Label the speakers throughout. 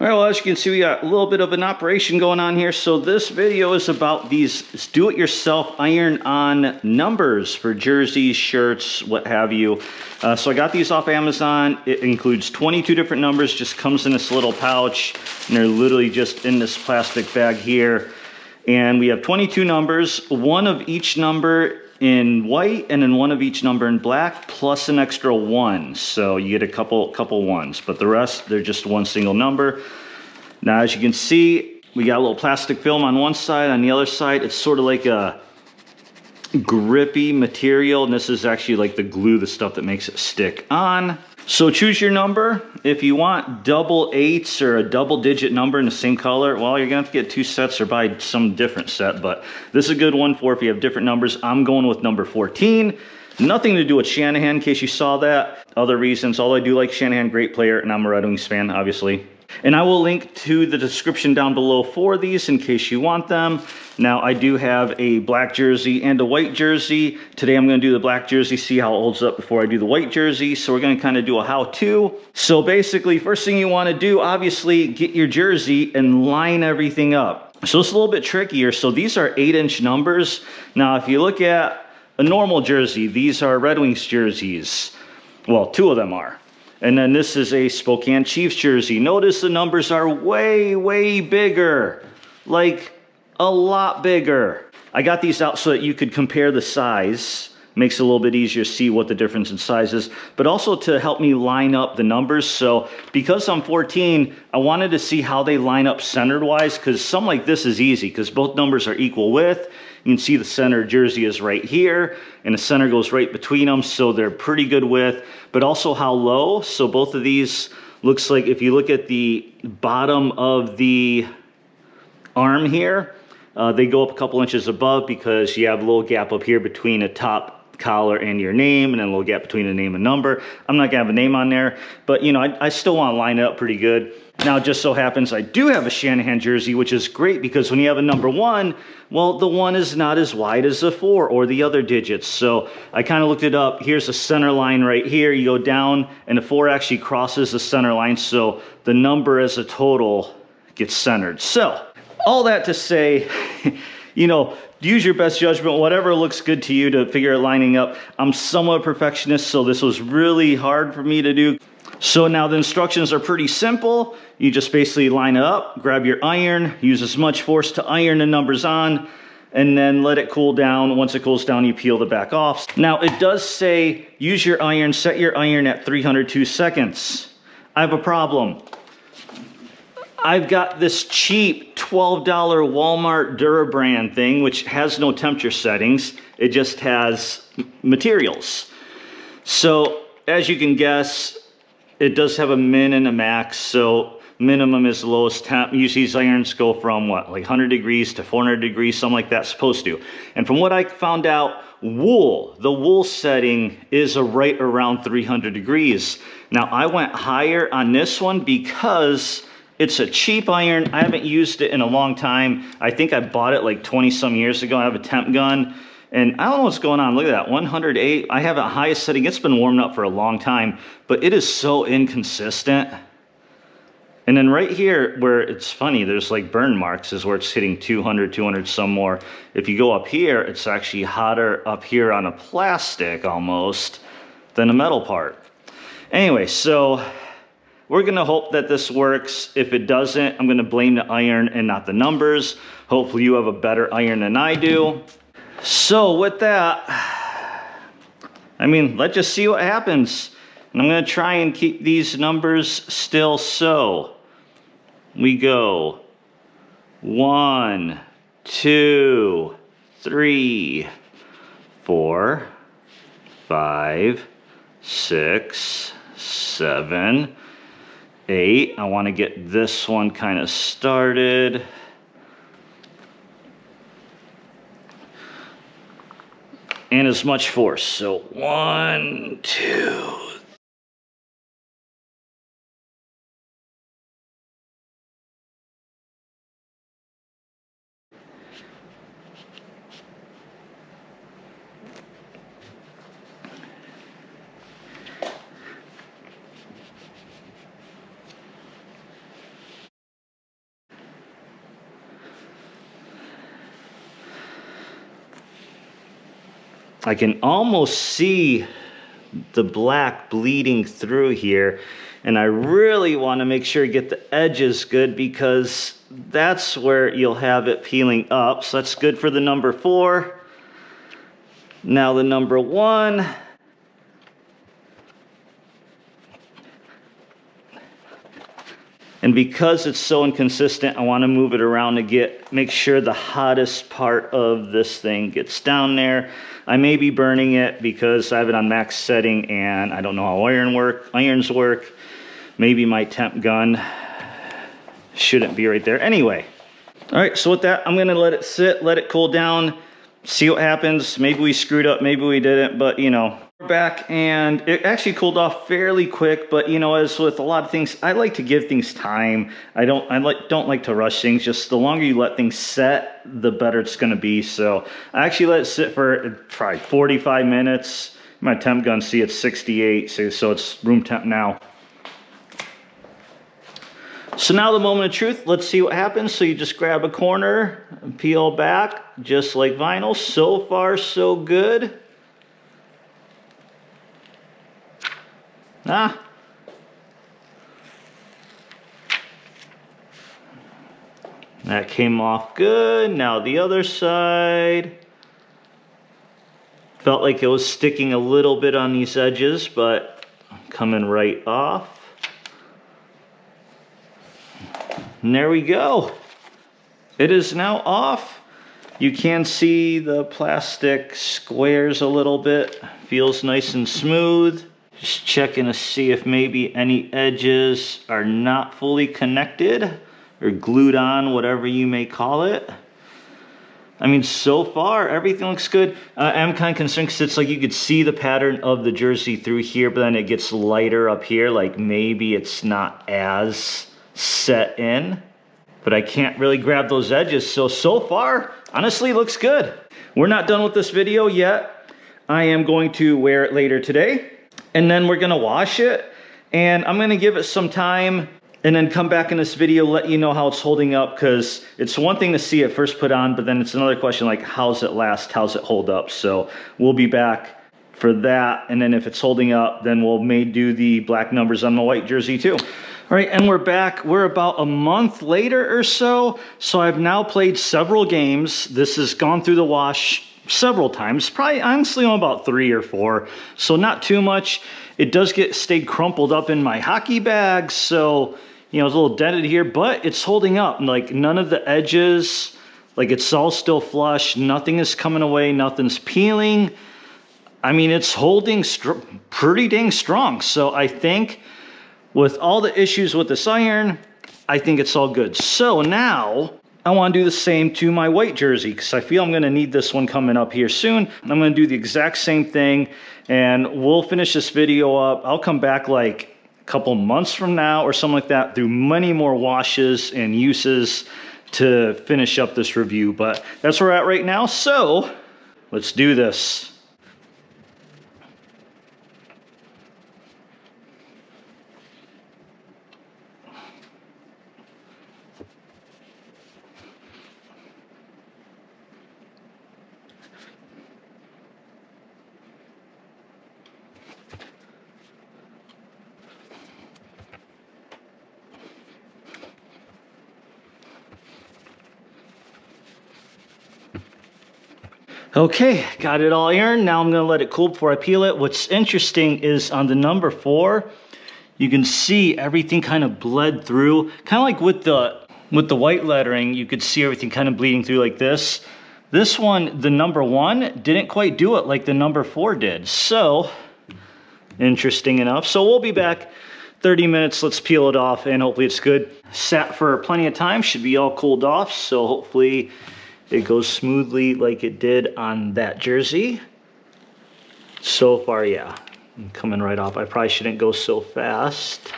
Speaker 1: All right, well, as you can see, we got a little bit of an operation going on here. So this video is about these do-it-yourself iron-on numbers for jerseys, shirts, what have you. So I got these off Amazon. It includes 22 different numbers, just comes in this little pouch, and they're literally just in this plastic bag here. And we have 22 numbers, one of each number in white and then one of each number in black, plus an extra one. So you get a couple ones, but the rest, they're just one single number. Now, as you can see, we got a little plastic film on one side. On the other side, it's sort of like a grippy material, and this is actually like the glue, the stuff that makes it stick on. So choose your number. If you want double eights or a double digit number in the same color, well, you're gonna have to get two sets or buy some different set, but this is a good one for if you have different numbers. I'm going with number 14. Nothing to do with Shanahan, in case you saw that. Other reasons, although I do like Shanahan, great player, and I'm a Red Wings fan, obviously. And I will link to the description down below for these in case you want them. Now, I do have a black jersey and a white jersey. Today, I'm going to do the black jersey, see how it holds up before I do the white jersey. So we're going to kind of do a how-to. So basically, first thing you want to do, obviously, get your jersey and line everything up. So it's a little bit trickier. So these are 8-inch numbers. Now, if you look at a normal jersey, these are Red Wings jerseys. Well, two of them are. And then this is a Spokane Chiefs jersey. Notice the numbers are way, way bigger. Like, a lot bigger. I got these out so that you could compare the size. Makes it a little bit easier to see what the difference in size is. But also to help me line up the numbers. So, because I'm 14, I wanted to see how they line up centered-wise. Because some like this is easy, because both numbers are equal width. You can see the center jersey is right here, and the center goes right between them, so they're pretty good width, but also how low. So both of these looks like, if you look at the bottom of the arm here, they go up a couple inches above because you have a little gap up here between a top collar and your name, and then a little gap between the name and number. I'm not gonna have a name on there, but you know, I still want to line it up pretty good. Now, it just so happens I do have a Shanahan jersey, which is great because when you have a number 1, well, the 1 is not as wide as the 4 or the other digits. So I kind of looked it up. Here's a center line right here. You go down, and the 4 actually crosses the center line, so the number as a total gets centered. So all that to say, you know, use your best judgment, whatever looks good to you to figure out lining up. I'm somewhat a perfectionist, so this was really hard for me to do. So now the instructions are pretty simple. You just basically line it up, grab your iron, use as much force to iron the numbers on, and then let it cool down. Once it cools down, you peel the back off. Now it does say, use your iron, set your iron at 302 seconds. I have a problem. I've got this cheap $12 Walmart Durabrand thing, which has no temperature settings. It just has materials. So as you can guess, it does have a min and a max. So minimum is the lowest temp. Usually these irons go from what, like 100 degrees to 400 degrees, something like that, supposed to. And from what I found out, wool, the wool setting is right around 300 degrees. Now I went higher on this one because it's a cheap iron. I haven't used it in a long time. I think I bought it like 20 some years ago. I have a temp gun. And I don't know what's going on. Look at that, 108. I have a highest setting. It's been warmed up for a long time, but it is so inconsistent. And then right here, where it's funny, there's like burn marks, is where it's hitting 200, 200 some more. If you go up here, it's actually hotter up here on a plastic almost than a metal part. Anyway, so we're gonna hope that this works. If it doesn't, I'm gonna blame the iron and not the numbers. Hopefully you have a better iron than I do. So with that, I mean, let's just see what happens. And I'm going to try and keep these numbers still. So we go 1, 2, 3, 4, 5, 6, 7, 8. I want to get this one kind of started. And as much force. So 1, 2, I can almost see the black bleeding through here, and I really want to make sure to get the edges good because that's where you'll have it peeling up. So that's good for the number 4. Now the number 1. And because it's so inconsistent, I want to move it around to make sure the hottest part of this thing gets down there. I may be burning it because I have it on max setting and I don't know how irons work. Maybe my temp gun shouldn't be right there. Anyway, all right, so with that, I'm gonna let it sit, let it cool down, see what happens. Maybe we screwed up, maybe we didn't, but you know. We're back and it actually cooled off fairly quick, but you know, as with a lot of things, I like to give things time. I don't like to rush things. Just the longer you let things set, the better it's gonna be. So I actually let it sit for probably 45 minutes. My temp gun, see, it's 68, so it's room temp now. So now the moment of truth, let's see what happens. So you just grab a corner, peel back, just like vinyl. So far, so good. That came off good. Now the other side. Felt like it was sticking a little bit on these edges, but coming right off. And there we go. It is now off. You can see the plastic squares a little bit. Feels nice and smooth. Just checking to see if maybe any edges are not fully connected or glued on, whatever you may call it. I mean, so far, everything looks good. I'm kind of concerned because it's like you could see the pattern of the jersey through here, but then it gets lighter up here, like maybe it's not as set in. But I can't really grab those edges, so far, honestly, looks good. We're not done with this video yet. I am going to wear it later today. And then we're gonna wash it, and I'm gonna give it some time and then come back in this video, let you know how it's holding up, because it's one thing to see it first put on, but then it's another question like, how's it last, how's it hold up? So we'll be back for that, and then if it's holding up, then we'll do the black numbers on the white jersey too. All right, and we're back. We're about a month later or so, so I've now played several games. This has gone through the wash several times, probably honestly on about 3 or 4, so not too much. It does stay crumpled up in my hockey bag, so you know it's a little dented here, but it's holding up. Like none of the edges, like it's all still flush, nothing is coming away, nothing's peeling. I mean, it's holding pretty dang strong. So I think with all the issues with this iron, I think it's all good. So now I want to do the same to my white jersey because I feel I'm going to need this one coming up here soon. I'm going to do the exact same thing and we'll finish this video up. I'll come back like a couple months from now or something like that through many more washes and uses to finish up this review. But that's where we're at right now. So let's do this. Okay, got it all ironed. Now I'm gonna let it cool before I peel it. What's interesting is on the number 4, you can see everything kind of bled through. Kind of like with the white lettering, you could see everything kind of bleeding through like this. This one, the number 1, didn't quite do it like the number 4 did. So, interesting enough. So we'll be back 30 minutes, let's peel it off and hopefully it's good. Sat for plenty of time, should be all cooled off. So hopefully it goes smoothly like it did on that jersey. So far, yeah, I'm coming right off. I probably shouldn't go so fast.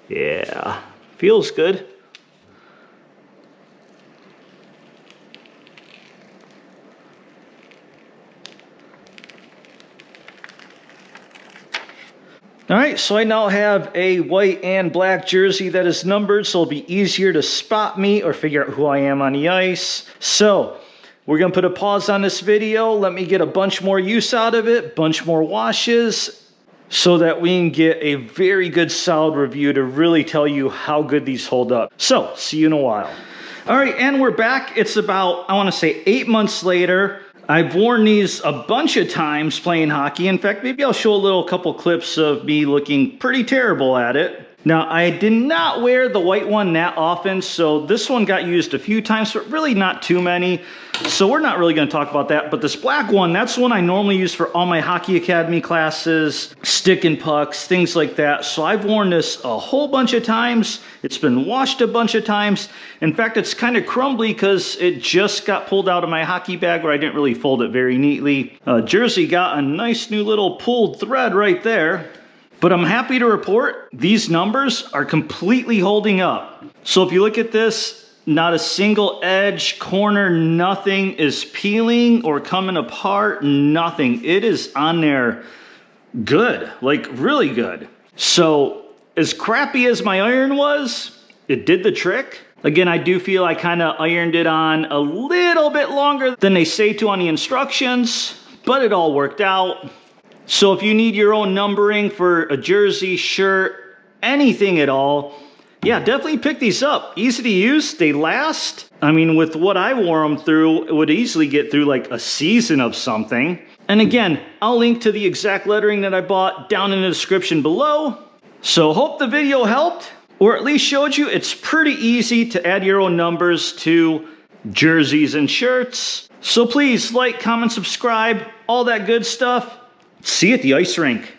Speaker 1: Yeah, feels good. All right, so I now have a white and black jersey that is numbered, so it'll be easier to spot me or figure out who I am on the ice. So We're gonna put a pause on this video. Let me get a bunch more use out of it, bunch more washes, so that we can get a very good solid review to really tell you how good these hold up. So, see you in a while. All right, and we're back. It's about, I wanna say 8 months later. I've worn these a bunch of times playing hockey. In fact, maybe I'll show a couple clips of me looking pretty terrible at it. Now, I did not wear the white one that often, so this one got used a few times, but really not too many. So we're not really gonna talk about that. But this black one, that's one I normally use for all my Hockey Academy classes, stick and pucks, things like that. So I've worn this a whole bunch of times. It's been washed a bunch of times. In fact, it's kind of crumbly because it just got pulled out of my hockey bag where I didn't really fold it very neatly. Jersey got a nice new little pulled thread right there. But I'm happy to report these numbers are completely holding up. So if you look at this, not a single edge, corner, nothing is peeling or coming apart, nothing. It is on there good, like really good. So as crappy as my iron was, it did the trick. Again, I do feel I kind of ironed it on a little bit longer than they say to on the instructions, but it all worked out. So if you need your own numbering for a jersey, shirt, anything at all, yeah, definitely pick these up. Easy to use, they last. I mean, with what I wore them through, it would easily get through like a season of something. And again, I'll link to the exact lettering that I bought down in the description below. So hope the video helped, or at least showed you it's pretty easy to add your own numbers to jerseys and shirts. So please like, comment, subscribe, all that good stuff. See you at the ice rink.